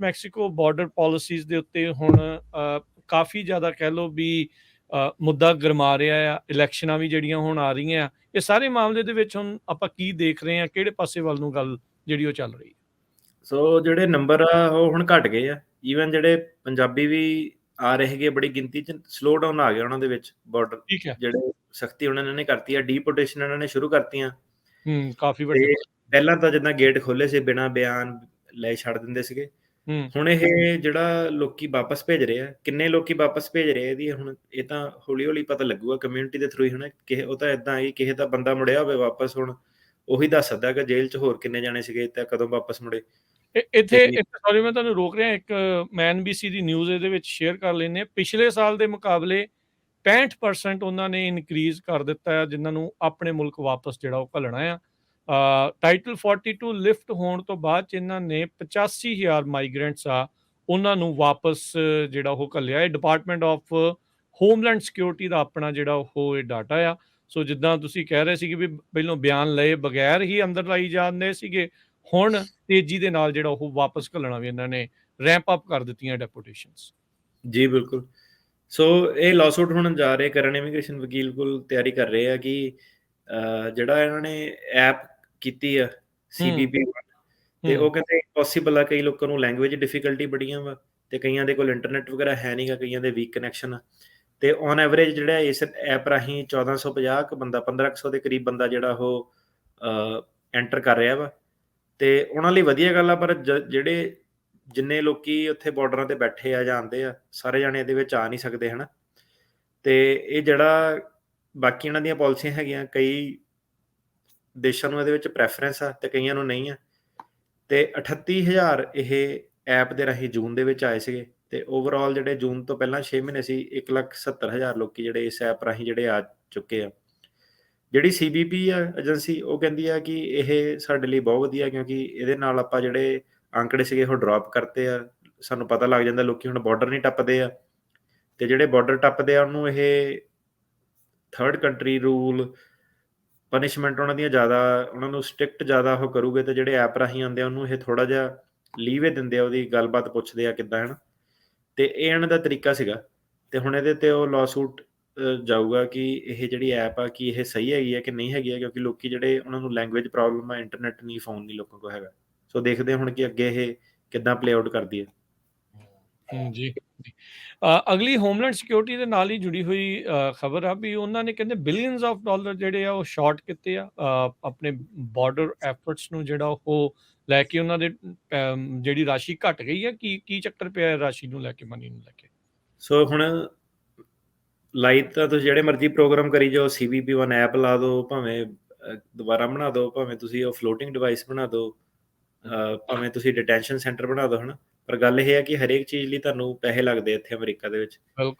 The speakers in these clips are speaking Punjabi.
ਮੈਕਸੀਕੋ ਬਾਰਡਰ ਪਾਲਿਸੀਜ਼ ਦੇ ਉੱਤੇ ਹੁਣ ਕਾਫੀ ਜ਼ਿਆਦਾ ਕਹਿ ਲਓ ਵੀ ਮੁੱਦਾ ਗਰਮਾ ਰਿਹਾ ਆ। ਇਲੈਕਸ਼ਨਾਂ ਵੀ ਜਿਹੜੀਆਂ ਹੁਣ ਆ ਰਹੀਆਂ ਆ, ਇਹ ਸਾਰੇ ਮਾਮਲੇ ਦੇ ਵਿੱਚ ਹੁਣ ਆਪਾਂ ਕੀ ਦੇਖ ਰਹੇ ਹਾਂ, ਕਿਹੜੇ ਪਾਸੇ ਵੱਲ ਨੂੰ ਗੱਲ ਜਿਹੜੀ ਉਹ ਚੱਲ ਰਹੀ ਹੈ? ਸੋ ਜਿਹੜੇ ਨੰਬਰ ਆ ਉਹ ਹੁਣ ਘਟ ਗਏ ਆ। ਈਵਨ ਜਿਹੜੇ ਪੰਜਾਬੀ ਵੀ ਆ ਰਹੇ ਹੈਗੇ ਬੜੀ ਗਿਣਤੀ 'ਚ, ਸਲੋ ਡਾਊਨ ਆ ਗਿਆ ਉਹਨਾਂ ਦੇ ਵਿੱਚ। ਬਾਰਡਰ ਠੀਕ ਹੈ। ਜਿਹੜੇ ਸਖਤੀ ਉਹਨਾਂ ਨੇ ਕਰਤੀ ਆ, ਡੀਪੋਟੇਸ਼ਨ ਇਹਨਾਂ ਨੇ ਸ਼ੁਰੂ ਕਰਤੀਆਂ। ਕਾਫੀ ਵੱਡੇ। ਤੇ ਪਹਿਲਾਂ ਤਾਂ ਜਿੱਦਾਂ ਗੇਟ ਖੋਲੇ ਸੀ, ਬਿਨਾਂ ਬਿਆਨ ਲੈ ਛੱਡ ਦਿੰਦੇ ਸੀਗੇ। ਹੁਣ ਇਹ ਜਿਹੜਾ ਲੋਕੀ ਵਾਪਸ ਭੇਜ ਰਹੇ ਆ, ਕਿੰਨੇ ਲੋਕੀ ਵਾਪਸ ਭੇਜ ਰਹੇ ਇਹਦੀ ਹੁਣ ਇਹ ਤਾਂ ਹੌਲੀ ਹੌਲੀ ਪਤਾ ਲੱਗੂਗਾ ਕਮਿਊਨਿਟੀ ਦੇ ਥਰੂ ਹੀ। ਹੁਣ ਕਿਸੇ ਉਹ ਤਾਂ ਇਦਾਂ ਹੀ ਕਿਸੇ ਦਾ ਬੰਦਾ ਮੁੜਿਆ ਹੋਵੇ ਵਾਪਸ, ਹੁਣ ਉਹੀ ਦੱਸ ਸਕਦਾ ਕਿ ਜੇਲ੍ਹ 'ਚ ਹੋਰ ਕਿੰਨੇ ਜਾਣੇ ਸੀਗੇ ਤੇ ਕਦੋਂ ਵਾਪਸ ਮੁੜੇ। ਇੱਥੇ ਸੌਰੀ ਮੈਂ ਤੁਹਾਨੂੰ ਰੋਕ ਰਿਹਾ, ਇੱਕ ਮੈਂ NBC ਦੀ ਨਿਊਜ਼ ਇਹਦੇ ਵਿੱਚ ਸ਼ੇਅਰ ਕਰ ਲੈਂਦੇ ਹਾਂ। ਪਿਛਲੇ ਸਾਲ ਦੇ ਮੁਕਾਬਲੇ 65% ਉਹਨਾਂ ਨੇ ਇਨਕਰੀਜ਼ ਕਰ ਦਿੱਤਾ ਹੈ ਜਿਨ੍ਹਾਂ ਨੂੰ ਆਪਣੇ ਮੁਲਕ ਵਾਪਸ ਜਿਹੜਾ ਉਹ ਘੱਲਣਾ ਆ। ਟਾਈਟਲ 42 ਲਿਫਟ ਹੋਣ ਤੋਂ ਬਾਅਦ 'ਚ ਇਹਨਾਂ ਨੇ 85,000 ਮਾਈਗ੍ਰੈਂਟਸ ਆ ਉਹਨਾਂ ਨੂੰ ਵਾਪਸ ਜਿਹੜਾ ਉਹ ਘੱਲਿਆ ਹੈ। ਡਿਪਾਰਟਮੈਂਟ ਆਫ ਹੋਮਲੈਂਡ ਸਿਕਿਉਰਿਟੀ ਦਾ ਆਪਣਾ ਜਿਹੜਾ ਉਹ ਇਹ ਡਾਟਾ ਆ। ਸੋ ਜਿੱਦਾਂ ਤੁਸੀਂ ਕਹਿ ਰਹੇ ਸੀਗੇ ਵੀ ਪਹਿਲਾਂ ਬਿਆਨ ਲਏ ਬਗੈਰ ਹੀ ਅੰਦਰ ਲਾਈ ਜਾਂਦੇ ਸੀਗੇ, ਹੁਣ ਤੇਜ਼ੀ ਦੇ ਨਾਲ ਜਿਹੜਾ ਉਹ ਵਾਪਸ ਘੱਲਣਾ ਵੀ ਇਹਨਾਂ ਨੇ ਰੈਂਪ ਅਪ ਕਰ ਦਿੱਤੀਆਂ ਡੈਪੂਟੇਸ਼ਨਸ। ਜੀ ਬਿਲਕੁਲ। ਸੋ ਇਹ ਲਾਸੂਟ ਹੁਣ ਜਾ ਰਹੇ ਕਰਨ, ਇਮੀਗ੍ਰੇਸ਼ਨ ਵਕੀਲ ਕੋਲ ਤਿਆਰੀ ਕਰ ਰਹੇ ਆ ਕਿ ਜਿਹੜਾ ਇਹਨਾਂ ਨੇ ਐਪ ਕੀਤੀ ਆ CBP, ਤੇ ਉਹ ਕਹਿੰਦੇ ਪੋਸੀਬਲ ਆ। ਕਈ ਲੋਕਾਂ ਨੂੰ ਲੈਂਗੁਏਜ ਡਿਫਿਕਲਟੀ ਬੜੀਆਂ ਵਾ, ਤੇ ਕਈਆਂ ਦੇ ਕੋਲ ਇੰਟਰਨੈਟ ਵਗੈਰਾ ਹੈ ਨਹੀਂਗਾ, ਕਈਆਂ ਦੇ ਵੀਕ ਕਨੈਕਸ਼ਨ ਆ। ਤੇ ਔਨ ਐਵਰੇਜ ਜਿਹੜਾ ਇਸ ਐਪ ਰਾਹੀਂ 1450 ਕੁ ਬੰਦਾ, 1500 ਦੇ ਕਰੀਬ ਬੰਦਾ ਜਿਹੜਾ ਉਹ ਐਂਟਰ ਕਰ ਰਿਹਾ ਵਾ। ਤੇ ਉਹਨਾਂ ਲਈ ਵਧੀਆ ਗੱਲ ਆ, ਪਰ ਜਿਹੜੇ ਜਿੰਨੇ ਲੋਕੀ ਉੱਥੇ ਬਾਰਡਰਾਂ ਤੇ ਬੈਠੇ ਆ ਜਾਂਦੇ ਆ, ਸਾਰੇ ਜਾਣੇ ਇਹਦੇ ਵਿੱਚ ਆ ਨਹੀਂ ਸਕਦੇ ਹਨਾ। ਤੇ ਇਹ ਜਿਹੜਾ ਬਾਕੀ ਇਹਨਾਂ ਦੀਆਂ ਪਾਲਿਸੀਆਂ ਹੈਗੀਆਂ, ਕਈ ਦੇਸ਼ਾਂ ਨੂੰ ਇਹਦੇ ਵਿੱਚ ਪ੍ਰੈਫਰੈਂਸ ਆ ਤੇ ਕਈਆਂ ਨੂੰ ਨਹੀਂ ਆ। ਤੇ 38,000 ਇਹ ਐਪ ਦੇ ਰਾਹੀਂ ਜੂਨ ਦੇ ਵਿੱਚ ਆਏ ਸੀਗੇ। ਤੇ ਓਵਰਆਲ ਜਿਹੜੇ ਜੂਨ ਤੋਂ ਪਹਿਲਾਂ 6 ਮਹੀਨੇ ਸੀ, 1,70,000 ਲੋਕੀ ਜਿਹੜੇ ਇਸ ਐਪ ਰਾਹੀਂ ਜਿਹੜੇ ਆ ਚੁੱਕੇ ਆ। ਜਿਹੜੀ CBP ਆ ਏਜੰਸੀ, ਉਹ ਕਹਿੰਦੀ ਆ ਕਿ ਇਹ ਸਾਡੇ ਲਈ ਬਹੁਤ ਵਧੀਆ, ਕਿਉਂਕਿ ਇਹਦੇ ਨਾਲ ਆਪਾਂ ਜਿਹੜੇ ਅੰਕੜੇ ਸੀਗੇ ਉਹ ਡ੍ਰੌਪ ਕਰਤੇ ਆ। ਸਾਨੂੰ ਪਤਾ ਲੱਗ ਜਾਂਦਾ ਲੋਕੀ ਹੁਣ ਬਾਰਡਰ ਨਹੀਂ ਟੱਪਦੇ ਆ, ਤੇ ਜਿਹੜੇ ਬਾਰਡਰ ਟੱਪਦੇ ਆ ਉਹਨੂੰ ਇਹ ਥਰਡ ਕੰਟਰੀ ਰੂਲ ਪਨਿਸ਼ਮੈਂਟ ਉਹਨਾਂ ਦੀਆਂ ਜ਼ਿਆਦਾ, ਉਹਨਾਂ ਨੂੰ ਸਟ੍ਰਿਕਟ ਜ਼ਿਆਦਾ ਉਹ ਕਰੂਗੇ। ਤੇ ਜਿਹੜੇ ਐਪ ਰਾਹੀਂ ਆਉਂਦੇ ਆ ਉਹਨੂੰ ਇਹ ਥੋੜਾ ਜਿਹਾ ਲੀਵੇ ਦਿੰਦੇ ਆ, ਉਹਦੀ ਗੱਲਬਾਤ ਪੁੱਛਦੇ ਆ ਕਿੱਦਾਂ ਹਨ। ਤੇ ਇਹ ਇਹਨਾਂ ਦਾ ਤਰੀਕਾ ਸੀਗਾ। ਤੇ ਹੁਣ ਇਹਦੇ ਤੇ ਉਹ ਲਾਸੂਟ ਜਾਊਗਾ ਕਿ ਇਹ ਜਿਹੜੀ ਐਪ ਆ ਕਿ ਇਹ ਸਹੀ ਹੈਗੀ ਹੈ ਕਿ ਨਹੀਂ ਹੈਗੀ ਹੈ, ਕਿਉਂਕਿ ਲੋਕੀ ਜਿਹੜੇ ਉਹਨਾਂ ਨੂੰ ਲੈਂਗੁਏਜ ਪ੍ਰੋਬਲਮ ਆ, ਇੰਟਰਨੈਟ ਨਹੀਂ, ਫੋਨ ਨਹੀਂ ਲੋਕਾਂ ਕੋਲ ਹੈਗਾ। ਸੋ ਦੇਖਦੇ ਹੁਣ ਕਿ ਅੱਗੇ ਇਹ ਕਿੱਦਾਂ ਪਲੇ ਆਊਟ ਕਰਦੀ ਹੈ। ਜੀ ਅਗਲੀ ਹੋਮਲੈਂਡ ਸਿਕਿਉਰਿਟੀ ਦੇ ਨਾਲ ਹੀ ਜੁੜੀ ਹੋਈ ਖਬਰ ਆ ਵੀ ਉਹਨਾਂ ਨੇ ਕਹਿੰਦੇ ਬਿਲੀਅਨਸ ਆਫ ਡਾਲਰ ਜਿਹੜੇ ਆ ਉਹ ਸ਼ਾਰਟ ਕੀਤੇ ਆ ਆਪਣੇ ਬਾਰਡਰ ਐਫਰਟਸ ਨੂੰ, ਜਿਹੜਾ ਉਹ ਲੈ ਕੇ ਉਹਨਾਂ ਦੇ ਜਿਹੜੀ ਰਾਸ਼ੀ ਘਟ ਗਈ ਹੈ। ਕੀ ਚੱਕਰ ਪਿਆ ਰਾਸ਼ੀ ਨੂੰ ਲੈ ਕੇ, ਮਨੀ ਨੂੰ ਲੈ ਕੇ? ਸੋ ਹੁਣ ਲਾਈਵ ਤਾਂ ਤੁਸੀਂ ਜਿਹੜੇ ਮਰਜ਼ੀ ਪ੍ਰੋਗਰਾਮ ਕਰੀ ਜਾਓ, CBP1 ਐਪ ਲਾ ਦਿਓ, ਭਾਵੇਂ ਦੁਬਾਰਾ ਬਣਾ ਦਿਓ, ਭਾਵੇਂ ਤੁਸੀਂ ਉਹ ਫਲੋਟਿੰਗ ਡਿਵਾਈਸ ਬਣਾ ਦਿਓ, ਭਾਵੇਂ ਤੁਸੀਂ ਡਿਟੈਂਸ਼ਨ ਸੈਂਟਰ ਬਣਾ ਦਿਓ ਹਨਾ। ਪਰ ਗੱਲ ਇਹ ਹੈ ਕਿ ਹਰੇਕ ਚੀਜ਼ ਲਈ ਤੁਹਾਨੂੰ ਪੈਸੇ ਲੱਗਦੇ ਇੱਥੇ ਅਮਰੀਕਾ ਦੇ ਵਿੱਚ।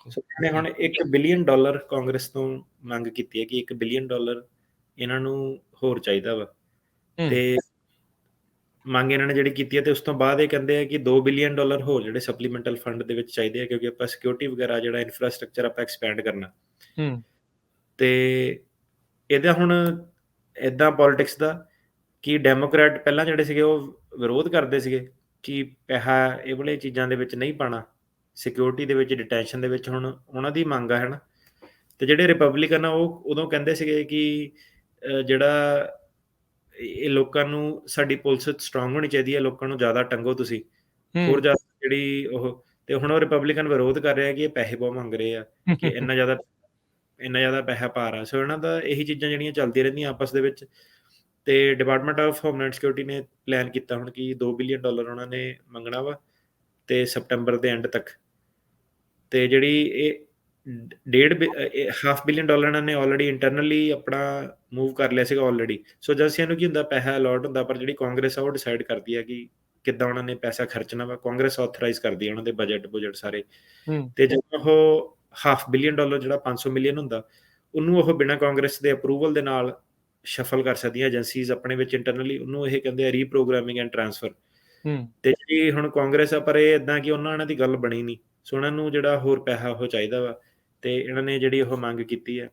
ਸੋ ਇਹਨੇ ਹੁਣ $1 ਬਿਲੀਅਨ ਕਾਂਗਰਸ ਤੋਂ ਮੰਗ ਕੀਤੀ ਹੈ ਕਿ $1 ਬਿਲੀਅਨ ਇਹਨਾਂ ਨੂੰ ਹੋਰ ਚਾਹੀਦਾ ਵਾ। ਤੇ ਮੰਗ ਇਹਨਾਂ ਨੇ ਜਿਹੜੀ ਕੀਤੀ ਹੈ, ਤੇ ਉਸ ਤੋਂ ਬਾਅਦ ਇਹ ਕਹਿੰਦੇ ਆ ਕਿ $2 ਬਿਲੀਅਨ ਹੋਰ ਜਿਹੜੇ ਸਪਲੀਮੈਂਟਲ ਫੰਡ ਦੇ ਵਿੱਚ ਚਾਹੀਦੇ ਆ, ਕਿਉਂਕਿ ਆਪਾਂ ਸਿਕਿਉਰਿਟੀ ਵਗੈਰਾ ਜਿਹੜਾ ਇਨਫਰਾਸਟ੍ਰਕਚਰ ਆਪਾਂ ਐਕਸਪੈਂਡ ਕਰਨਾ। ਤੇ ਇਹਦਾ ਹੁਣ ਇੱਦਾਂ ਪੋਲਿਟਿਕਸ ਦਾ ਕਿ ਡੈਮੋਕ੍ਰੈਟ ਪਹਿਲਾਂ ਜਿਹੜੇ ਸੀਗੇ ਉਹ ਵਿਰੋਧ ਕਰਦੇ ਸੀਗੇ ਕਿ ਪੈਸਾ ਇਹ ਵਾਲੇ ਚੀਜ਼ਾਂ ਦੇ ਵਿੱਚ ਨਹੀਂ ਪਾਉਣਾ, ਸਿਕਿਉਰਿਟੀ ਦੇ ਵਿੱਚ, ਡਿਟੈਂਸ਼ਨ ਦੇ ਵਿੱਚ। ਹੁਣ ਉਹਨਾਂ ਦੀ ਮੰਗ ਆ ਹਨਾ। ਤੇ ਜਿਹੜੇ ਰਿਪਬਲਿਕਨ ਆ ਉਹ ਉਦੋਂ ਕਹਿੰਦੇ ਸੀਗੇ ਕਿ ਜਿਹੜਾ ਇਹ ਲੋਕਾਂ ਨੂੰ, ਸਾਡੀ ਪੁਲਿਸ ਸਟਰੋਂਗ ਹੋਣੀ ਚਾਹੀਦੀ ਹੈ, ਲੋਕਾਂ ਨੂੰ ਜ਼ਿਆਦਾ ਟੰਗੋ ਤੁਸੀਂ, ਹੋਰ ਜ਼ਿਆਦਾ ਜਿਹੜੀ ਉਹ। ਤੇ ਹੁਣ ਉਹ ਰਿਪਬਲਿਕਨ ਵਿਰੋਧ ਕਰ ਰਿਹਾ ਕਿ ਇਹ ਪੈਸੇ ਬਹੁਤ ਮੰਗ ਰਹੇ ਆ, ਕਿ ਇੰਨਾ ਜ਼ਿਆਦਾ ਪੈਸਾ ਪਾ ਰਿਹਾ। ਸੋ ਇਹਨਾਂ ਦਾ ਇਹੀ ਚੀਜ਼ਾਂ ਜਿਹੜੀਆਂ ਚੱਲਦੀਆਂ ਰਹਿੰਦੀਆਂ ਆਪਸ ਦੇ ਵਿੱਚ। ਤੇ ਡਿਪਾਰਟਮੈਂਟ ਆਫ ਹੋਮਲੈਂਡ ਸਿਕਿਉਰਿਟੀ ਨੇ ਪਲਾਨ ਕੀਤਾ ਹੁਣ ਕਿ $2 ਬਿਲੀਅਨ ਉਹਨਾਂ ਨੇ ਮੰਗਣਾ ਵਾ, ਤੇ ਸਪਟੰਬਰ ਦੇ ਐਂਡ ਤੱਕ। ਤੇ ਜਿਹੜੀ ਇਹ $1.5 ਬਿਲੀਅਨ ਇਹਨਾਂ ਨੇ ਆਲਰੇਡੀ ਇੰਟਰਨਲੀ ਆਪਣਾ ਮੂਵ ਕਰ ਲਿਆ ਸੀਗਾ ਆਲਰੇਡੀ। ਸੋ ਏਜੰਸੀਆਂ ਨੂੰ ਕੀ ਹੁੰਦਾ, ਪੈਸਾ ਅਲਾਟ ਹੁੰਦਾ, ਪਰ ਜਿਹੜੀ ਕਾਂਗਰਸ ਆ ਉਹ ਡਿਸਾਈਡ ਕਰਦੀ ਹੈ ਕਿ ਕਿੱਦਾਂ ਉਹਨਾਂ ਨੇ ਪੈਸਾ ਖਰਚਣਾ ਵਾ। ਕਾਂਗਰਸ ਆਥੋਰਾਈਜ਼ ਕਰਦੀ ਹੈ ਉਹਨਾਂ ਦੇ ਬਜਟ ਸਾਰੇ। ਤੇ ਜਦੋਂ ਉਹ $500 ਮਿਲੀਅਨ ਜਿਹੜਾ 500 ਮਿਲੀਅਨ ਹੁੰਦਾ, ਉਹਨੂੰ ਉਹ ਬਿਨਾਂ ਕਾਂਗਰਸ ਦੇ ਅਪਰੂਵਲ ਦੇ ਨਾਲ ਸ਼ਫਲ ਕਰ ਸਕਦੀਆਂ ਏਜੰਸੀਜ਼ ਆਪਣੇ ਵਿੱਚ ਇੰਟਰਨਲੀ। ਉਹਨੂੰ ਇਹ ਕਹਿੰਦੇ ਆ ਰੀਪ੍ਰੋਗਰਾਮਿੰਗ ਐਂਡ ਟ੍ਰਾਂਸਫਰ। ਤੇ ਜਿਹੜੀ ਹੁਣ ਕਾਂਗਰਸ ਆ, ਪਰ ਇਹ ਇੱਦਾਂ ਕਿ ਉਹਨਾਂ ਦੀ ਗੱਲ ਬਣੀ ਨਹੀਂ। ਸੋ ਉਹਨਾਂ ਨੂੰ ਜਿਹੜਾ ਹੋਰ ਪੈਸਾ ਉਹ ਚਾਹੀਦਾ ਵਾ, ਤੇ ਇਹਨਾਂ ਨੇ ਜਿਹੜੀ ਉਹ ਮੰਗ ਕੀਤੀ ਹੈ।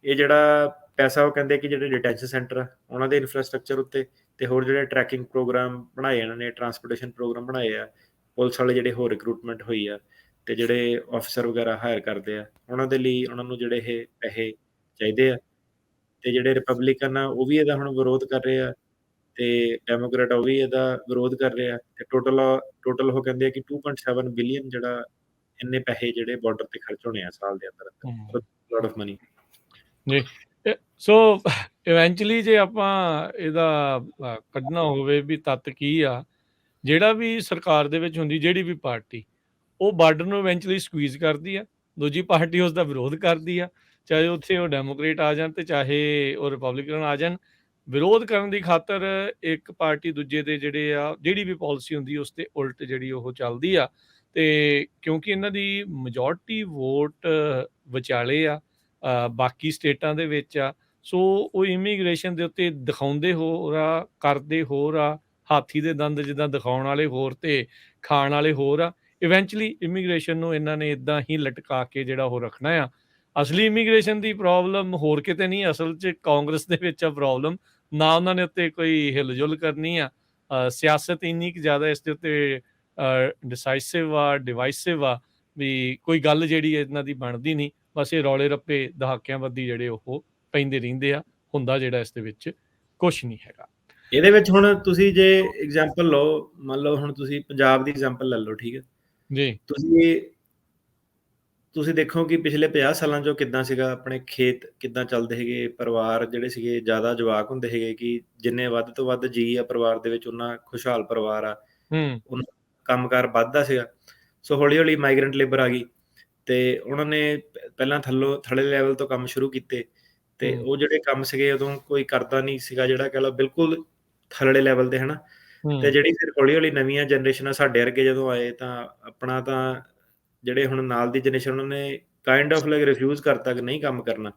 ਇਹ ਜਿਹੜਾ ਪੈਸਾ ਉਹ ਕਹਿੰਦੇ ਕਿ ਜਿਹੜੇ ਡਿਟੈਂਸ਼ਨ ਸੈਂਟਰ ਆ ਉਹਨਾਂ ਦੇ ਇਨਫਰਾਸਟ੍ਰਕਚਰ ਉੱਤੇ, ਤੇ ਹੋਰ ਜਿਹੜੇ ਟਰੈਕਿੰਗ ਪ੍ਰੋਗਰਾਮ ਬਣਾਏ ਇਹਨਾਂ ਨੇ, ਟਰਾਂਸਪੋਰਟੇਸ਼ਨ ਪ੍ਰੋਗਰਾਮ ਬਣਾਏ ਆ, ਪੁਲਿਸ ਵਾਲੇ ਜਿਹੜੇ ਹੋਰ ਰਿਕਰੂਟਮੈਂਟ ਹੋਈ ਆ ਤੇ ਜਿਹੜੇ ਆਫਿਸਰ ਵਗੈਰਾ ਹਾਇਰ ਕਰਦੇ ਆ, ਉਹਨਾਂ ਦੇ ਲਈ ਉਹਨਾਂ ਨੂੰ ਜਿਹੜੇ ਇਹ ਪੈਸੇ ਚਾਹੀਦੇ ਆ। ਤੇ ਜਿਹੜੇ ਰਿਪਬਲਿਕਨ ਆ ਉਹ ਵੀ ਇਹਦਾ ਹੁਣ ਵਿਰੋਧ ਕਰ ਰਹੇ ਆ ਤੇ ਡੈਮੋਕ੍ਰੇਟ ਉਹ ਵੀ ਇਹਦਾ ਵਿਰੋਧ ਕਰ ਰਹੇ ਆ ਤੇ ਟੋਟਲ ਉਹ ਕਹਿੰਦੇ ਆ ਕਿ 2.7 ਬਿਲੀਅਨ ਜਿਹੜਾ ਇੰਨੇ ਪੈਸੇ ਜਿਹੜੇ ਬਾਰਡਰ ਤੇ ਖਰਚ ਹੋਣੇ ਆ ਸਾਲ ਦੇ ਅੰਦਰ ਅੰਦਰ, ਲੋਟ ਆਫ ਮਨੀ। ਜੀ ਸੋ ਇਵੈਂਚੁਅਲੀ ਜੇ ਆਪਾਂ ਇਹਦਾ ਕੱਢਣਾ ਹੋਵੇ ਵੀ ਤੱਤ ਕੀ ਆ, ਜਿਹੜਾ ਵੀ ਸਰਕਾਰ ਦੇ ਵਿੱਚ ਹੁੰਦੀ ਜਿਹੜੀ ਵੀ ਪਾਰਟੀ, ਉਹ ਬਾਰਡਰ ਨੂੰ ਇਵੈਂਚੁਅਲੀ ਸਕਵੀਜ਼ ਕਰਦੀ ਆ, ਦੂਜੀ ਪਾਰਟੀ ਉਸ ਦਾ ਵਿਰੋਧ ਕਰਦੀ ਆ, ਚਾਹੇ ਉੱਥੇ ਉਹ ਡੈਮੋਕ੍ਰੇਟ ਆ ਜਾਣ ਤੇ ਚਾਹੇ ਉਹ ਰਿਪਬਲਿਕਨ ਆ ਜਾਣ। ਵਿਰੋਧ ਕਰਨ ਦੀ ਖਾਤਰ ਇੱਕ ਪਾਰਟੀ ਦੂਜੇ ਦੇ ਜਿਹੜੇ ਆ ਜਿਹੜੀ ਵੀ ਪਾਲਿਸੀ ਹੁੰਦੀ ਉਸ ਤੇ ਉਲਟ ਜਿਹੜੀ ਉਹ ਚੱਲਦੀ ਆ। ਤੇ ਕਿਉਂਕਿ ਇਹਨਾਂ ਦੀ ਮੈਜੋਰਟੀ ਵੋਟ ਵਿਚਾਲੇ ਆ, ਬਾਕੀ ਸਟੇਟਾਂ ਦੇ ਵਿੱਚ ਆ, ਸੋ ਉਹ ਇਮੀਗ੍ਰੇਸ਼ਨ ਦੇ ਉੱਤੇ ਦਿਖਾਉਂਦੇ ਹੋਰ ਆ, ਕਰਦੇ ਹੋਰ ਆ। ਹਾਥੀ ਦੇ ਦੰਦ ਜਿੱਦਾਂ ਦਿਖਾਉਣ ਵਾਲੇ ਹੋਰ ਤੇ ਖਾਣ ਵਾਲੇ ਹੋਰ ਆ। ਇਵੈਂਚੁਅਲੀ ਇਮੀਗ੍ਰੇਸ਼ਨ ਨੂੰ ਇਹਨਾਂ ਨੇ ਇੱਦਾਂ ਹੀ ਲਟਕਾ ਕੇ ਜਿਹੜਾ ਉਹ ਰੱਖਣਾ ਆ। ਅਸਲੀ ਇਮੀਗ੍ਰੇਸ਼ਨ ਦੀ ਪ੍ਰੋਬਲਮ ਹੋਰ ਕਿਤੇ ਨਹੀਂ, ਅਸਲ 'ਚ ਕਾਂਗਰਸ ਦੇ ਵਿੱਚ ਆ ਪ੍ਰੋਬਲਮ। ਨਾ ਉਹਨਾਂ ਨੇ ਉੱਤੇ ਕੋਈ ਹਿਲ-ਜੁਲ ਕਰਨੀ ਆ। ਸਿਆਸਤ ਇੰਨੀ ਕੁ ਜ਼ਿਆਦਾ ਇਸ ਦੇ ਉੱਤੇ ਡਿਸਾਈਸਿਵ ਆ, ਡਿਵਾਈਸਿਵ ਆ ਵੀ ਕੋਈ ਗੱਲ ਜਿਹੜੀ ਇਹਨਾਂ ਦੀ ਬਣਦੀ ਨਹੀਂ। ਬਸ ਇਹ ਰੌਲੇ ਰੱਪੇ ਦਹਾਕਿਆਂ ਬੱਧੀ ਜਿਹੜੇ ਉਹ ਪੈਂਦੇ ਰਹਿੰਦੇ ਆ। ਹੁੰਦਾ ਜਿਹੜਾ ਇਸ ਦੇ ਵਿੱਚ ਕੁਛ ਨਹੀਂ ਹੈਗਾ। ਇਹਦੇ ਵਿੱਚ ਹੁਣ ਤੁਸੀਂ ਜੇ ਐਗਜ਼ਾਮਪਲ ਲਓ, ਮੰਨ ਲਓ ਹੁਣ ਤੁਸੀਂ ਪੰਜਾਬ ਦੀ ਐਗਜ਼ਾਮਪਲ ਲੈ ਲਓ, ਠੀਕ ਹੈ ਜੀ। ਤੁਸੀਂ ਦੇਖੋ ਕਿ ਪਿਛਲੇ 50 ਸਾਲਾਂ 'ਚੋਂ ਕਿੱਦਾਂ ਸੀਗਾ, ਆਪਣੇ ਖੇਤ ਕਿੱਦਾਂ ਚੱਲਦੇ ਸੀਗੇ, ਪਰਿਵਾਰ ਜਿਹੜੇ ਸੀਗੇ ਜ਼ਿਆਦਾ ਜਵਾਕ ਹੁੰਦੇ ਸੀਗੇ ਕਿ ਜਿੰਨੇ ਵੱਧ ਤੋਂ ਵੱਧ ਜੀਅ ਆ ਪਰਿਵਾਰ ਦੇ ਵਿੱਚ ਉਹਨਾਂ ਖੁਸ਼ਹਾਲ ਪਰਿਵਾਰ ਆ, ਉਹਨਾਂ ਕੰਮਕਾਰ ਵੱਧਦਾ ਸੀਗਾ। ਸੋ ਹੌਲੀ ਹੌਲੀ ਮਾਈਗਰੈਂਟ ਲੇਬਰ ਆ ਗਈ ਤੇ ਉਹਨਾਂ ਨੇ ਪਹਿਲਾਂ ਥੱਲੇ ਲੈਵਲ ਤੋਂ ਕੰਮ ਸ਼ੁਰੂ ਕੀਤੇ ਤੇ ਉਹ ਜਿਹੜੇ ਕੰਮ ਸੀਗੇ ਉਦੋਂ ਕੋਈ ਕਰਦਾ ਨਹੀਂ ਸੀਗਾ, ਜਿਹੜਾ ਕਹਿ ਲਓ ਬਿਲਕੁਲ ਥੱਲੜੇ ਲੈਵਲ ਤੇ, ਹਨਾ। ਤੇ ਜਿਹੜੀ ਫਿਰ ਹੌਲੀ ਹੌਲੀ ਨਵੀਆਂ ਜਨਰੇਸ਼ਨਾਂ ਸਾਡੇ ਵਰਗੇ ਜਦੋਂ ਆਏ ਤਾਂ ਆਪਣਾ ਤਾਂ ਜਿਹੜੇ ਹੁਣ ਨਾਲ ਦੀ ਜਨਰੇਸ਼ਨ ਉਹਨਾਂ ਨੇ ਕਾਈਂਡ ਆਫ ਲਾਈਕ ਰਿਫਿਊਜ਼ ਕਰਤਾ ਕਿ ਨਹੀਂ ਕੰਮ ਕਰਨਾ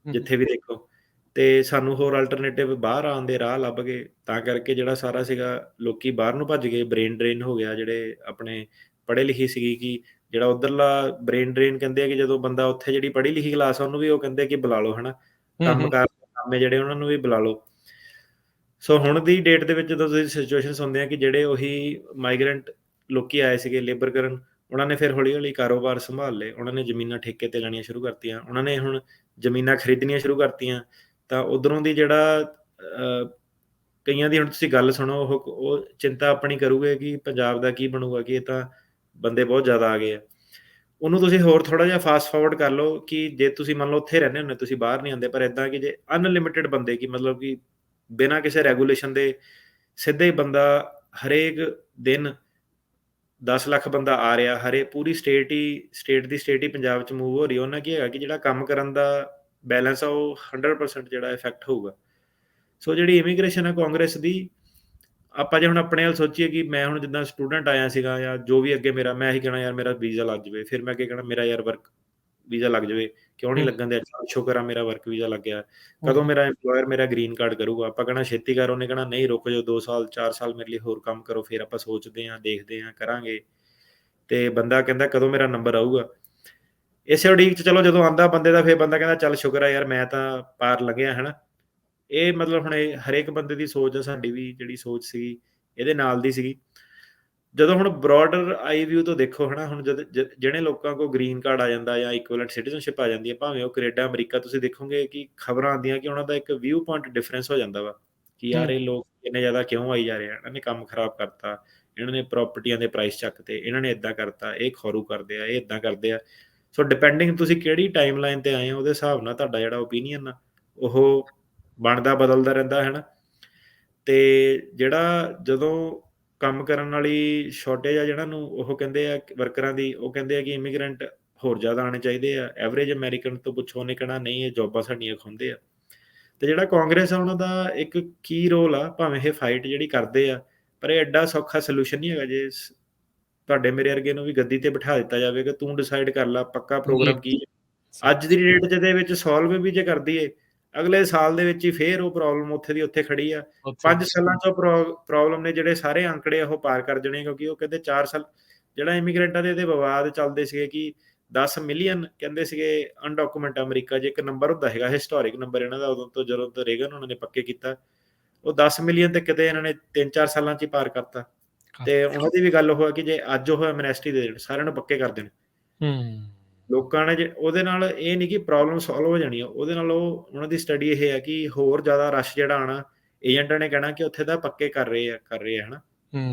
ਜਿੱਥੇ ਵੀ ਦੇਖੋ। ਤੇ ਸਾਨੂੰ ਹੋਰ ਅਲਟਰਨੇਟਿਵ ਬਾਹਰ ਆਉਣ ਦੇ ਰਾਹ ਲੱਭ ਗਏ, ਤਾਂ ਕਰਕੇ ਜਿਹੜਾ ਸਾਰਾ ਸੀਗਾ ਲੋਕੀ ਬਾਹਰ ਨੂੰ ਭੱਜ ਗਏ। ਬ੍ਰੇਨ ਡਰੇਨ ਹੋ ਗਿਆ, ਜਿਹੜੇ ਆਪਣੇ ਪੜ੍ਹੇ ਲਿਖੇ ਸੀਗੀ ਕਿ ਜਿਹੜਾ ਉੱਧਰਲਾ ਬ੍ਰੇਨ ਡਰੇਨ ਕਹਿੰਦੇ ਆ ਕਿ ਜਦੋਂ ਬੰਦਾ ਉੱਥੇ ਜਿਹੜੀ ਪੜ੍ਹੀ ਲਿਖੀ ਕਲਾਸ ਉਹਨੂੰ ਵੀ ਉਹ ਕਹਿੰਦੇ ਕਿ ਬੁਲਾ ਲਓ, ਹਨਾ, ਕੰਮਕਾਰ ਕੰਮੇ ਜਿਹੜੇ ਉਹਨਾਂ ਨੂੰ ਵੀ ਬੁਲਾ ਲਓ। ਸੋ ਹੁਣ ਦੀ ਡੇਟ ਦੇ ਵਿੱਚ ਜਦੋਂ ਤੁਸੀਂ ਸਿਚੁਏਸ਼ਨ ਸੁਣਦੇ ਆ ਕਿ ਜਿਹੜੇ ਉਹੀ ਮਾਈਗਰੈਂਟ ਲੋਕੀ ਆਏ ਸੀਗੇ ਲੇਬਰ ਕਰਨ, ਉਹਨਾਂ ਨੇ ਫਿਰ ਹੌਲੀ ਹੌਲੀ ਕਾਰੋਬਾਰ ਸੰਭਾਲ ਲਏ, ਉਹਨਾਂ ਨੇ ਜ਼ਮੀਨਾਂ ਠੇਕੇ ਤੇ ਲੈਣੀਆਂ ਸ਼ੁਰੂ ਕਰਤੀਆਂ, ਉਹਨਾਂ ਨੇ ਹੁਣ ਜ਼ਮੀਨਾਂ ਖਰੀਦਣੀਆਂ ਸ਼ੁਰੂ ਕਰਤੀਆਂ। ਤਾਂ ਉੱਧਰੋਂ ਦੀ ਜਿਹੜਾ ਕਈਆਂ ਦੀ ਹੁਣ ਤੁਸੀਂ ਗੱਲ ਸੁਣੋ, ਉਹ ਚਿੰਤਾ ਆਪਣੀ ਕਰੂਗੇ ਕਿ ਪੰਜਾਬ ਦਾ ਕੀ ਬਣੂਗਾ, ਕਿ ਇਹ ਤਾਂ ਬੰਦੇ ਬਹੁਤ ਜ਼ਿਆਦਾ ਆ ਗਏ ਆ। ਉਹਨੂੰ ਤੁਸੀਂ ਹੋਰ ਥੋੜ੍ਹਾ ਜਿਹਾ ਫਾਸਟ ਫਾਰਵਰਡ ਕਰ ਲਓ ਕਿ ਜੇ ਤੁਸੀਂ ਮੰਨ ਲਓ ਉੱਥੇ ਰਹਿੰਦੇ ਹੁੰਦੇ, ਤੁਸੀਂ ਬਾਹਰ ਨਹੀਂ ਆਉਂਦੇ, ਪਰ ਇੱਦਾਂ ਕਿ ਜੇ ਅਨਲਿਮਿਟਿਡ ਬੰਦੇ ਕਿ ਮਤਲਬ ਕਿ ਬਿਨਾਂ ਕਿਸੇ ਰੈਗੂਲੇਸ਼ਨ ਦੇ ਸਿੱਧਾ ਹੀ ਬੰਦਾ ਹਰੇਕ ਦਿਨ 10 ਲੱਖ ਬੰਦਾ ਆ ਰਿਹਾ, ਪੂਰੀ ਸਟੇਟ ਦੀ ਪੰਜਾਬ 'ਚ ਮੂਵ ਹੋ ਰਹੀ, ਉਹਨਾਂ ਕੀ ਹੈਗਾ ਕਿ ਜਿਹੜਾ ਕੰਮ ਕਰਨ ਦਾ ਬੈਲੈਂਸ ਆ ਉਹ 100% ਜਿਹੜਾ ਇਫੈਕਟ ਹੋਊਗਾ। ਸੋ ਜਿਹੜੀ ਇਮੀਗ੍ਰੇਸ਼ਨ ਹੈ ਕਾਂਗਰਸ ਦੀ, ਆਪਾਂ ਜੇ ਹੁਣ ਆਪਣੇ ਵੱਲ ਸੋਚੀਏ ਕਿ ਮੈਂ ਹੁਣ ਜਿੱਦਾਂ ਸਟੂਡੈਂਟ ਆਇਆ ਸੀਗਾ ਜਾਂ ਜੋ ਵੀ ਅੱਗੇ ਮੇਰਾ, ਮੈਂ ਇਹੀ ਕਹਿਣਾ ਯਾਰ ਮੇਰਾ ਵੀਜ਼ਾ ਲੱਗ ਜਾਵੇ, ਫਿਰ ਮੈਂ ਅੱਗੇ ਕਹਿਣਾ ਮੇਰਾ ਯਾਰ ਵਰਕ ਵੀਜ਼ਾ ਲੱਗ ਜਾਵੇ, ਕਿਉਂ ਨਹੀਂ ਲੱਗਣ ਦੇ, ਸ਼ੁਕਰ ਆ ਮੇਰਾ ਵਰਕ ਵੀਜ਼ਾ ਲੱਗ ਗਿਆ, ਕਦੋਂ ਮੇਰਾ ਇੰਪਲੋਇਰ ਮੇਰਾ ਗ੍ਰੀਨ ਕਾਰਡ ਕਰੂਗਾ। ਆਪਾਂ ਕਹਿਣਾ ਛੇਤੀ ਕਰ, ਉਹਨੇ ਕਹਿਣਾ ਨਹੀਂ ਰੁਕ ਜਾਓ 2 ਸਾਲ 4 ਸਾਲ ਮੇਰੇ ਲਈ ਹੋਰ ਕੰਮ ਕਰੋ, ਫਿਰ ਆਪਾਂ ਸੋਚਦੇ ਹਾਂ, ਦੇਖਦੇ ਹਾਂ, ਕਰਾਂਗੇ। ਤੇ ਬੰਦਾ ਕਹਿੰਦਾ ਕਦੋਂ ਮੇਰਾ ਨੰਬਰ ਆਊਗਾ, ਇਸੇ ਉਡੀਕ 'ਚ ਚਲੋ ਜਦੋਂ ਆਉਂਦਾ ਬੰਦੇ ਦਾ, ਫਿਰ ਬੰਦਾ ਕਹਿੰਦਾ ਚੱਲ ਸ਼ੁਕਰ ਆ ਯਾਰ ਮੈਂ ਤਾਂ ਪਾਰ ਲੰਘਿਆ, ਹਨਾ। ਇਹ ਮਤਲਬ ਹੁਣ ਇਹ ਹਰੇਕ ਬੰਦੇ ਦੀ ਸੋਚ ਆ, ਸਾਡੀ ਵੀ ਜਿਹੜੀ ਸੋਚ ਸੀਗੀ ਇਹਦੇ ਨਾਲ ਦੀ ਸੀਗੀ। ਜਦੋਂ ਹੁਣ ਬਰੋਡਰ ਆਈ ਵਿਊ ਤੋਂ ਦੇਖੋ, ਹਨਾ, ਹੁਣ ਜਿਹੜੇ ਲੋਕਾਂ ਕੋਲ ਗ੍ਰੀਨ ਕਾਰਡ ਆ ਜਾਂਦਾ ਜਾਂ ਇਕੁਇਵਲੈਂਟ ਸਿਟੀਜ਼ਨਸ਼ਿਪ ਆ ਜਾਂਦੀ ਹੈ, ਭਾਵੇਂ ਉਹ ਕੈਨੇਡਾ ਅਮਰੀਕਾ, ਤੁਸੀਂ ਦੇਖੋਗੇ ਕਿ ਖਬਰਾਂ ਆਉਂਦੀਆਂ ਕਿ ਉਹਨਾਂ ਦਾ ਇੱਕ ਵਿਊ ਪੁਆਇੰਟ ਡਿਫਰੈਂਸ ਹੋ ਜਾਂਦਾ ਵਾ ਕਿ ਯਾਰ ਇਹ ਲੋਕ ਇੰਨੇ ਜ਼ਿਆਦਾ ਕਿਉਂ ਆਈ ਜਾ ਰਹੇ ਆ, ਇਹਨਾਂ ਨੇ ਕੰਮ ਖਰਾਬ ਕਰਤਾ, ਇਹਨਾਂ ਨੇ ਪ੍ਰਾਪਰਟੀਆਂ ਦੇ ਪ੍ਰਾਈਸ ਚੱਕਤੇ, ਇਹਨਾਂ ਨੇ ਇੱਦਾਂ ਕਰਤਾ, ਇਹ ਖੌਰੂ ਕਰਦੇ ਆ, ਇਹ ਇੱਦਾਂ ਕਰਦੇ ਆ। ਸੋ ਡਿਪੈਂਡਿੰਗ ਤੁਸੀਂ ਕਿਹੜੀ ਟਾਈਮ ਲਾਈਨ 'ਤੇ ਆਏ ਹੋ, ਉਹਦੇ ਹਿਸਾਬ ਨਾਲ ਤੁਹਾਡਾ ਜਿਹੜਾ ਓਪੀਨੀਅਨ ਆ ਉਹ ਬਣਦਾ ਬਦਲਦਾ ਰਹਿੰਦਾ, ਹੈ ਨਾ। ਤੇ ਜਿਹੜਾ ਜਦੋਂ ਕੰਮ ਕਰਨ ਵਾਲੀ ਸ਼ਾਰਟੇਜ ਆ, ਜਿਹਨਾਂ ਨੂੰ ਉਹ ਕਹਿੰਦੇ ਆ ਵਰਕਰਾਂ ਦੀ, ਉਹ ਕਹਿੰਦੇ ਆ ਕਿ ਇਮੀਗ੍ਰੈਂਟ ਹੋਰ ਜ਼ਿਆਦਾ ਆਉਣੇ ਚਾਹੀਦੇ ਆ। ਐਵਰੇਜ ਅਮੈਰੀਕਨ ਤੋਂ ਪੁੱਛੋ, ਉਹਨੇ ਕਹਿਣਾ ਨਹੀਂ ਇਹ ਜੋਬਾਂ ਸਾਡੀਆਂ ਖੁੰਦੇ ਆ। ਤੇ ਜਿਹੜਾ ਕਾਂਗਰਸ ਆ ਉਹਨਾਂ ਦਾ ਇੱਕ ਕੀ ਰੋਲ ਆ, ਭਾਵੇਂ ਇਹ ਫਾਈਟ ਜਿਹੜੀ ਕਰਦੇ ਆ, ਪਰ ਇਹ ਐਡਾ ਸੌਖਾ ਸੋਲੂਸ਼ਨ ਨਹੀਂ ਹੈਗਾ। ਜੇ ਤੁਹਾਡੇ ਮੇਰੇ ਵਰਗੇ ਨੂੰ ਵੀ ਗੱਦੀ ਤੇ ਬਿਠਾ ਦਿੱਤਾ ਜਾਵੇ ਕਿ ਤੂੰ ਡਿਸਾਈਡ ਕਰ ਲਾ ਪੱਕਾ ਪ੍ਰੋਗਰਾਮ ਕੀ ਹੈ, ਅੱਜ ਦੀ ਡੇਟ 'ਚ ਦੇ ਵਿੱਚ ਸੋਲਵ ਵੀ ਜੇ ਕਰ ਦਈਏ, ਅਗਲੇ ਸਾਲ ਦੇ ਵਿੱਚ ਹੀ ਫੇਰ ਉਹ ਪ੍ਰੋਬਲਮ ਉੱਥੇ ਦੀ ਉੱਥੇ ਖੜੀ ਆ। 5 ਸਾਲਾਂ 'ਚੋਂ ਪ੍ਰੋਬਲਮ ਨੇ ਜਿਹੜੇ ਸਾਰੇ ਅੰਕੜੇ ਉਹ ਪਾਰ ਕਰ ਜਾਣੇ, ਕਿਉਂਕਿ ਉਹ ਕਹਿੰਦੇ 4 ਸਾਲ ਜਿਹੜਾ ਇਮੀਗ੍ਰੈਂਟਾਂ ਦੇ ਇਹਦੇ ਵਿਵਾਦ ਚੱਲਦੇ ਸੀਗੇ ਕਿ 10 ਮਿਲੀਅਨ ਕਹਿੰਦੇ ਸੀਗੇ ਅਨਡਾਕੂਮੈਂਟ ਅਮਰੀਕਾ 'ਚ ਇੱਕ ਨੰਬਰ ਹੁੰਦਾ ਹੈਗਾ, ਹਿਸਟੋਰਿਕ ਨੰਬਰ ਇਹਨਾਂ ਦਾ, ਉਦੋਂ ਤੋਂ ਜਦੋਂ ਤੋਂ ਰੇਗਨ ਉਹਨਾਂ ਨੇ ਪੱਕੇ ਕੀਤਾ, ਉਹ 10 ਮਿਲੀਅਨ ਤੇ ਕਿਤੇ ਇਹਨਾਂ ਨੇ 3-4 ਸਾਲਾਂ 'ਚ ਹੀ ਪਾਰ ਕਰਤਾ। ਤੇ ਉਹਨਾਂ ਦੀ ਵੀ ਗੱਲ ਉਹ ਹੈ ਕਿ ਜੇ ਅੱਜ ਉਹ ਐਮਨੈਸਟੀ ਦੇ ਦੇਣ, ਸਾਰਿਆਂ ਨੂੰ ਪੱਕੇ ਕਰ ਦੇਣ, ਲੋਕਾਂ ਨੇ ਜੇ ਉਹਦੇ ਨਾਲ ਇਹ ਨਹੀਂ ਕਿ ਪ੍ਰੋਬਲਮ ਸੋਲਵ ਹੋ ਜਾਣੀ ਆ, ਉਹਦੇ ਨਾਲ ਉਹਨਾਂ ਦੀ ਸਟੱਡੀ ਇਹ ਹੈ ਕਿ ਹੋਰ ਜ਼ਿਆਦਾ ਰਸ਼ ਜਿਹੜਾ ਆਉਣਾ, ਏਜੰਟਾਂ ਨੇ ਕਹਿਣਾ ਕਿ ਉੱਥੇ ਤਾਂ ਪੱਕੇ ਕਰ ਰਹੇ ਆ ਹਨਾ।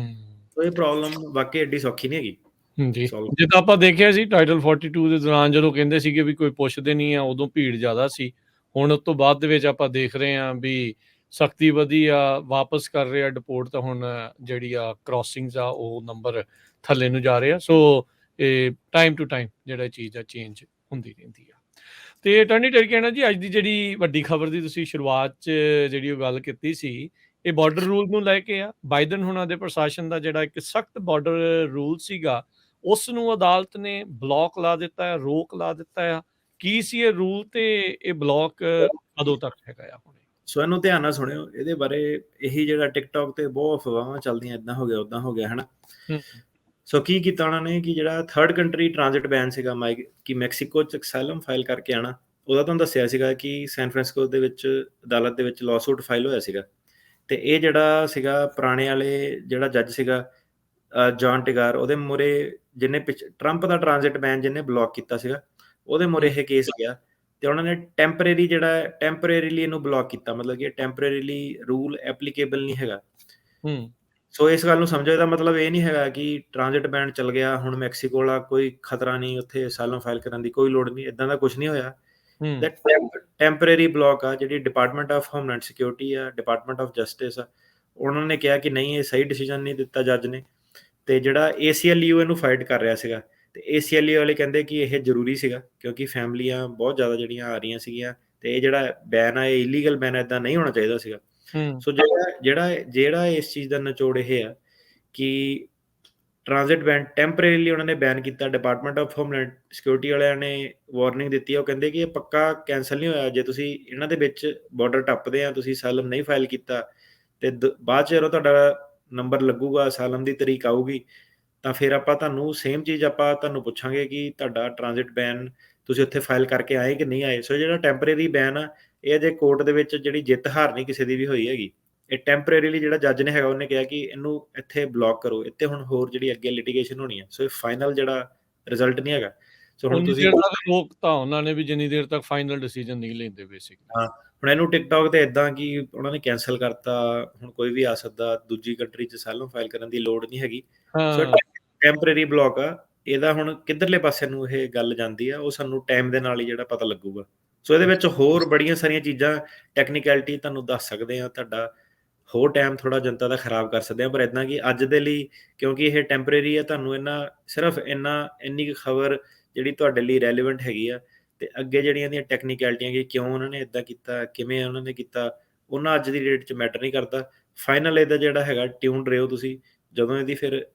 ਸੋ ਇਹ ਪ੍ਰੋਬਲਮ ਵਾਕਈ ਐਡੀ ਸੌਖੀ ਨਹੀਂ ਹੈਗੀ ਜੀ, solve। ਜਿੱਦਾਂ ਆਪਾਂ ਦੇਖਿਆ ਸੀ ਟਾਈਟਲ 42 ਦੇ ਦੌਰਾਨ ਜਦੋਂ ਕਹਿੰਦੇ ਸੀਗੇ ਵੀ ਕੋਈ ਪੁੱਛਦੇ ਨਹੀਂ ਆ, ਉਦੋਂ ਭੀੜ ਜ਼ਿਆਦਾ ਸੀ। ਹੁਣ ਉਸ ਤੋਂ ਬਾਅਦ ਦੇ ਵਿੱਚ ਆਪਾਂ ਦੇਖ ਰਹੇ ਹਾਂ ਵੀ ਸਖਤੀ ਵਧੀ ਆ, ਵਾਪਸ ਕਰ ਰਹੇ ਆ ਡਿਪੋਰਟ, ਤਾਂ ਹੁਣ ਜਿਹੜੀ ਆ ਕ੍ਰੋਸਿੰਗਸ ਆ ਉਹ ਨੰਬਰ ਥੱਲੇ ਨੂੰ ਜਾ ਰਹੇ ਆ। ਸੋ ਇਹ ਟਾਈਮ ਟੂ ਟਾਈਮ ਜਿਹੜਾ ਚੀਜ਼ ਆ ਚੇਂਜ ਹੁੰਦੀ ਰਹਿੰਦੀ ਆ। ਤੇ ਅਟਾਰਨੀ ਟਰਕੀਆਣਾ ਜੀ, ਅੱਜ ਦੀ ਜਿਹੜੀ ਵੱਡੀ ਖਬਰ ਦੀ ਤੁਸੀਂ ਸ਼ੁਰੂਆਤ 'ਚ ਜਿਹੜੀ ਉਹ ਗੱਲ ਕੀਤੀ ਸੀ, ਇਹ ਬਾਰਡਰ ਰੂਲ ਨੂੰ ਲੈ ਕੇ ਆ। ਬਾਈਡਨ ਹੁਣਾਂ ਦੇ ਪ੍ਰਸ਼ਾਸਨ ਦਾ ਜਿਹੜਾ ਇੱਕ ਸਖਤ ਬਾਰਡਰ ਰੂਲ ਸੀਗਾ, ਉਸ ਨੂੰ ਅਦਾਲਤ ਨੇ ਬਲੌਕ ਲਾ ਦਿੱਤਾ ਹੈ, ਰੋਕ ਲਾ ਦਿੱਤਾ ਆ। ਕੀ ਸੀ ਇਹ ਰੂਲ ਤੇ ਇਹ ਬਲੌਕ ਕਦੋਂ ਤੱਕ ਹੈਗਾ ਆ ਹੁਣੇ? ਸੋ ਇਹਨੂੰ ਧਿਆਨ ਨਾਲ ਸੁਣਿਓ, ਇਹਦੇ ਬਾਰੇ ਇਹੀ ਜਿਹੜਾ ਟਿਕਟੌਕ ਤੇ ਬਹੁਤ ਅਫਵਾਹਾਂ ਚੱਲਦੀਆਂ, ਏਦਾਂ ਹੋ ਗਿਆ ਉਦਾਂ ਹੋ ਗਿਆ ਹਨਾ। ਸੋ ਕੀ ਕੀਤਾ ਉਹਨਾਂ ਨੇ ਕਿ ਜਿਹੜਾ ਥਰਡ ਕੰਟਰੀ ਟ੍ਰਾਂਜ਼ਿਟ ਬੈਨ ਸੀਗਾ ਕਿ ਮੈਕਸੀਕੋ 'ਚ ਅਸਾਈਲਮ ਫਾਈਲ ਕਰਕੇ ਆਣਾ, ਉਹਦਾ ਤੁਹਾਨੂੰ ਦੱਸਿਆ ਸੀਗਾ ਕਿ ਸੈਨ ਫਰਾਂਸਿਸਕੋ ਦੇ ਵਿੱਚ ਅਦਾਲਤ ਦੇ ਵਿੱਚ ਲਾਸੂਟ ਫਾਈਲ ਹੋਇਆ ਸੀਗਾ। ਤੇ ਇਹ ਜਿਹੜਾ ਸੀਗਾ ਪੁਰਾਣੇ ਵਾਲੇ ਜਿਹੜਾ ਜੱਜ ਸੀਗਾ ਜੌਨ ਟਿਗਾਰ, ਉਹਦੇ ਮੂਹਰੇ ਜਿਹਨੇ ਟਰੰਪ ਦਾ ਟ੍ਰਾਂਜ਼ਿਟ ਬੈਨ ਜਿਹਨੇ ਬਲੌਕ ਕੀਤਾ ਸੀਗਾ, ਉਹਦੇ ਮੂਹਰੇ ਇਹ ਕੇਸ ਗਿਆ। ਤੇ ਉਹਨਾਂ ਨੇ ਟੈਂਪਰੇਰੀਲੀ ਇਹਨੂੰ ਬਲੌਕ ਕੀਤਾ, ਮਤਲਬ ਕਿ ਟੈਂਪਰੇਰੀਲੀ ਰੂਲ ਐਪਲੀਕੇਬਲ ਨਹੀਂ ਹੈਗਾ। ਸੋ ਇਸ ਗੱਲ ਨੂੰ ਸਮਝੋ, ਇਹਦਾ ਮਤਲਬ ਇਹ ਨਹੀਂ ਹੈਗਾ ਕਿ ਟ੍ਰਾਂਜ਼ਿਟ ਬੈਨ ਚੱਲ ਗਿਆ, ਹੁਣ ਮੈਕਸੀਕੋ ਵਾਲਾ ਕੋਈ ਖਤਰਾ ਨਹੀਂ, ਉੱਥੇ ਅਸਾਈਲਮ ਫਾਈਲ ਕਰਨ ਦੀ ਕੋਈ ਲੋੜ ਨਹੀਂ, ਇਦਾਂ ਦਾ ਕੁਝ ਨਹੀਂ ਹੋਇਆ। ਟੈਂਪਰੇਰੀ ਬਲੌਕ ਆ, ਜਿਹੜੀ ਡਿਪਾਰਟਮੈਂਟ ਆਫ ਹੋਮਲੈਂਡ ਸਿਕਿਉਰਿਟੀ ਆ, ਡਿਪਾਰਟਮੈਂਟ ਆਫ ਜਸਟਿਸ ਆ, ਉਹਨਾਂ ਨੇ ਕਿਹਾ ਕਿ ਨਹੀਂ, ਇਹ ਸਹੀ ਡਿਸੀਜਨ ਨਹੀਂ ਦਿੱਤਾ ਜੱਜ ਨੇ। ਤੇ ਜਿਹੜਾ ACLU ਇਹਨੂੰ ਫਾਈਟ ਕਰ ਰਿਹਾ ਸੀਗਾ, ਤੇ ACLU ਵਾਲੇ ਕਹਿੰਦੇ ਕਿ ਇਹ ਜ਼ਰੂਰੀ ਸੀਗਾ ਕਿਉਂਕਿ ਫੈਮਲੀਆਂ ਬਹੁਤ ਜ਼ਿਆਦਾ ਜਿਹੜੀਆਂ ਆ ਰਹੀਆਂ ਸੀਗੀਆਂ, ਤੇ ਇਹ ਜਿਹੜਾ ਬੈਨ ਆ ਇਹ ਇਲੀਗਲ ਬੈਨ, ਇਦਾਂ ਨਹੀਂ ਹੋਣਾ ਚਾਹੀਦਾ ਸੀਗਾ। ਸੋ ਜਿਹੜਾ ਇਸ ਚੀਜ਼ ਦਾ ਨਿਚੋੜ ਇਹ ਆ ਕਿ ਟ੍ਰਾਂਜ਼ਿਟ ਬੈਨ ਟੈਂਪਰੇਰੀਲੀ ਉਹਨਾਂ ਨੇ ਬੈਨ ਕੀਤਾ। ਡਿਪਾਰਟਮੈਂਟ ਆਫ ਹੋਮਲੈਂਡ ਸਿਕਿਉਰਿਟੀ ਵਾਲਿਆਂ ਨੇ ਵਾਰਨਿੰਗ ਦਿੱਤੀ ਆ, ਉਹ ਕਹਿੰਦੇ ਕਿ ਇਹ ਪੱਕਾ ਕੈਂਸਲ ਨਹੀਂ ਹੋਇਆ। ਜੇ ਤੁਸੀਂ ਇਹਨਾਂ ਦੇ ਵਿੱਚ ਬਾਰਡਰ ਟੱਪਦੇ ਆ, ਤੁਸੀਂ ਅਸਾਈਲਮ ਨਹੀਂ ਫਾਈਲ ਕੀਤਾ, ਤੇ ਬਾਅਦ 'ਚ ਜਦੋਂ ਤੁਹਾਡਾ ਨੰਬਰ ਲੱਗੂਗਾ, ਅਸਾਈਲਮ ਦੀ ਤਰੀਕ ਆਊਗੀ, ਤਾਂ ਫਿਰ ਆਪਾਂ ਤੁਹਾਨੂੰ ਸੇਮ ਚੀਜ਼ ਆਪਾਂ ਤੁਹਾਨੂੰ ਪੁੱਛਾਂਗੇ ਕਿ ਤੁਹਾਡਾ ਟ੍ਰਾਂਜ਼ਿਟ ਬੈਨ ਤੁਸੀਂ ਉੱਥੇ ਫਾਈਲ ਕਰਕੇ ਆਏ ਕਿ ਨਹੀਂ ਆਏ। ਸੋ ਜਿਹੜਾ ਟੈਂਪਰੇਰੀ ਬੈਨ ਆ, ਇਹ ਅਜੇ ਕੋਰਟ ਦੇ ਵਿੱਚ ਜਿਹੜੀ ਜਿੱਤ ਹਾਰ ਨਹੀਂ ਕਿਸੇ ਦੀ ਵੀ ਹੋਈ ਹੈਗੀ। ਇਹ ਟੈਂਪਰੇਰੀਲੀ ਜਿਹੜਾ ਜੱਜ ਨੇ ਹੈਗਾ, ਉਹਨੇ ਕਿਹਾ ਕਿ ਇਹਨੂੰ ਇੱਥੇ ਬਲੌਕ ਕਰੋ, ਇੱਥੇ ਹੁਣ ਹੋਰ ਜਿਹੜੀ ਅੱਗੇ ਲਿਟੀਗੇਸ਼ਨ ਹੋਣੀ ਹੈ। ਸੋ ਇਹ ਫਾਈਨਲ ਜਿਹੜਾ ਰਿਜ਼ਲਟ ਨਹੀਂ ਹੈਗਾ। ਸੋ ਹੁਣ ਤੁਸੀਂ ਰੋਕ ਤਾਂ ਉਹਨਾਂ ਨੇ ਵੀ ਜਿੰਨੀ ਦੇਰ ਤੱਕ ਫਾਈਨਲ ਡਿਸੀਜਨ ਨਹੀਂ ਲੈਂਦੇ ਬੇਸਿਕਲੀ। ਹਾਂ, ਹੁਣ ਇਹਨੂੰ ਟਿਕਟੌਕ ਤੇ ਇਦਾਂ ਕਿ ਉਹਨਾਂ ਨੇ ਕੈਂਸਲ ਕਰਤਾ, ਹੁਣ ਕੋਈ ਵੀ ਆ ਸਕਦਾ, ਦੂਜੀ ਕੰਟਰੀ 'ਚ ਅਸਾਈਲਮ ਫਾਈਲ ਕਰਨ ਦੀ ਲੋੜ ਨਹੀਂ ਹੈਗੀ। ਸੋ ਟੈਂਪਰੇਰੀ ਬਲੌਕ ਆ, ਇਹਦਾ ਹੁਣ ਕਿੱਧਰਲੇ ਪਾਸੇ ਨੂੰ ਇਹ ਗੱਲ ਜਾਂਦੀ ਆ, ਉਹ ਸਾਨੂੰ ਟਾਈਮ ਦੇ ਨਾਲ ਹੀ ਜਿਹੜਾ ਪਤਾ ਲੱਗੂਗਾ। ਸੋ ਇਹਦੇ ਵਿੱਚ ਹੋਰ ਬੜੀਆਂ ਸਾਰੀਆਂ ਚੀਜ਼ਾਂ, ਟੈਕਨੀਕੈਲਿਟੀ ਤੁਹਾਨੂੰ ਦੱਸ ਸਕਦੇ ਆ, ਤੁਹਾਡਾ ਹੋਰ ਟਾਈਮ ਥੋੜਾ ਜਨਤਾ ਦਾ ਖਰਾਬ ਕਰ ਸਕਦੇ ਆ, ਪਰ ਇਦਾਂ ਕਿ ਅੱਜ ਦੇ ਲਈ ਕਿਉਂਕਿ ਇਹ ਟੈਂਪਰੇਰੀ ਆ, ਤੁਹਾਨੂੰ ਸਿਰਫ ਇੰਨੀ ਕੁ ਖਬਰ ਜਿਹੜੀ ਤੁਹਾਡੇ ਲਈ ਰੈਲੇਵੈਂਟ ਹੈਗੀ ਆ, ਤੇ ਅੱਗੇ ਜਿਹੜੀਆਂ ਦੀਆਂ ਟੈਕਨੀਕੈਲਿਟੀਆਂ ਕਿ ਕਿਉਂ ਉਹਨਾਂ ਨੇ ਇਦਾਂ ਕੀਤਾ, ਕਿਵੇਂ ਉਹਨਾਂ ਨੇ ਕੀਤਾ, ਉਹਨਾਂ ਅੱਜ ਦੀ ਡੇਟ 'ਚ ਮੈਟਰ ਨਹੀਂ ਕਰਦਾ। ਫਾਈਨਲ ਇਹਦਾ ਜਿਹੜਾ ਹੈਗਾ ਟਿਊਨਡ ਰਹੋ ਤੁਸੀਂ, ਜਦੋਂ ਇਹਦੀ ਫਿਰ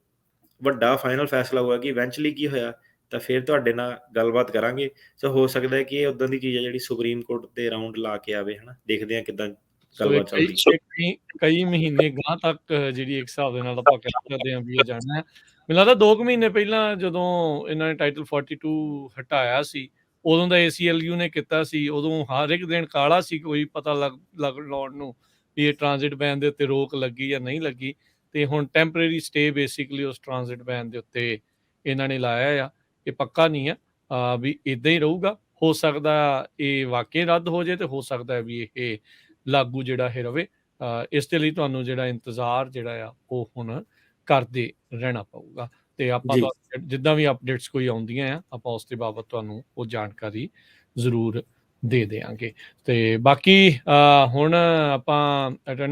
ਵੱਡਾ ਫਾਈਨਲ ਫੈਸਲਾ ਹੋਊਗਾ ਕਿ ਇਵੈਂਚੁਅਲੀ ਕੀ ਹੋਇਆ, ਤਾਂ ਫਿਰ ਤੁਹਾਡੇ ਨਾਲ ਗੱਲਬਾਤ ਕਰਾਂਗੇ। ਸੋ ਹੋ ਸਕਦਾ ਹੈ ਕਿ ਇਹ ਉਦਾਂ ਦੀ ਚੀਜ਼ ਹੈ ਜਿਹੜੀ ਸੁਪਰੀਮ ਕੋਰਟ ਦੇ ਰਾਊਂਡ ਲਾ ਕੇ ਆਵੇ, ਹਨਾ। ਦੇਖਦੇ ਆ ਕਿੱਦਾਂ ਗੱਲਬਾਤ ਚੱਲਦੀ। ਕਈ ਮਹੀਨੇ ਗਾਂ ਤੱਕ ਜਿਹੜੀ ਇੱਕ ਹਿਸਾਬ ਦੇ ਨਾਲ ਆਪਾਂ ਕਹਿ ਸਕਦੇ ਹਾਂ ਵੀ ਇਹ ਜਾਣਾ ਹੈ। ਮੈਨੂੰ ਲੱਗਦਾ 2 ਕੁ ਮਹੀਨੇ ਪਹਿਲਾਂ ਜਦੋਂ ਇਹਨਾਂ ਨੇ ਟਾਈਟਲ 42 ਹਟਾਇਆ ਸੀ, ਉਦੋਂ ਦਾ ACLU ਨੇ ਕੀਤਾ ਸੀ, ਉਦੋਂ ਹਰ ਇੱਕ ਦਿਨ ਕਾਲਾ ਸੀ, ਕੋਈ ਪਤਾ ਲਾਉਣ ਨੂੰ ਵੀ ਇਹ ਟ੍ਰਾਂਜ਼ਿਟ ਬੈਨ ਦੇ ਉੱਤੇ ਰੋਕ ਲੱਗੀ ਜਾਂ ਨਹੀਂ ਲੱਗੀ। ਤੇ ਹੁਣ ਟੈਂਪਰੇਰੀ ਸਟੇ ਬੇਸਿਕਲੀ ਉਸ ਟ੍ਰਾਂਜ਼ਿਟ ਬੈਨ ਦੇ ਉੱਤੇ ਇਹਨਾਂ ਨੇ ਲਾਇਆ ਆ। ਇਹ ਪੱਕਾ ਨਹੀਂ ਆ ਵੀ ਇਦਾਂ ਹੀ ਰਹੂਗਾ। ਹੋ ਸਕਦਾ ਇਹ ਵਾਕਈ ਰੱਦ ਹੋ ਜਾਏ, ਤੇ ਹੋ ਸਕਦਾ ਵੀ ਇਹ ਲਾਗੂ ਜਿਹੜਾ ਇਹ ਰਵੇ। ਇਸ ਦੇ ਲਈ ਤੁਹਾਨੂੰ ਜਿਹੜਾ ਇੰਤਜ਼ਾਰ ਜਿਹੜਾ ਆ ਉਹ ਹੁਣ ਕਰਦੇ ਰਹਿਣਾ ਪਊਗਾ। ਤੇ ਆਪਾਂ ਜਿੱਦਾਂ ਵੀ ਅਪਡੇਟਸ ਕੋਈ ਆਉਂਦੀਆਂ ਆ, ਆਪਾਂ ਉਸ ਦੇ ਬਾਬਤ ਤੁਹਾਨੂੰ ਉਹ ਜਾਣਕਾਰੀ ਜ਼ਰੂਰ ਦੇ ਦਿਆਂਗੇ। ਤੇ ਬਾਕੀ ਹੁਣ ਆਪਾਂ ਅਟਾਰਨੀ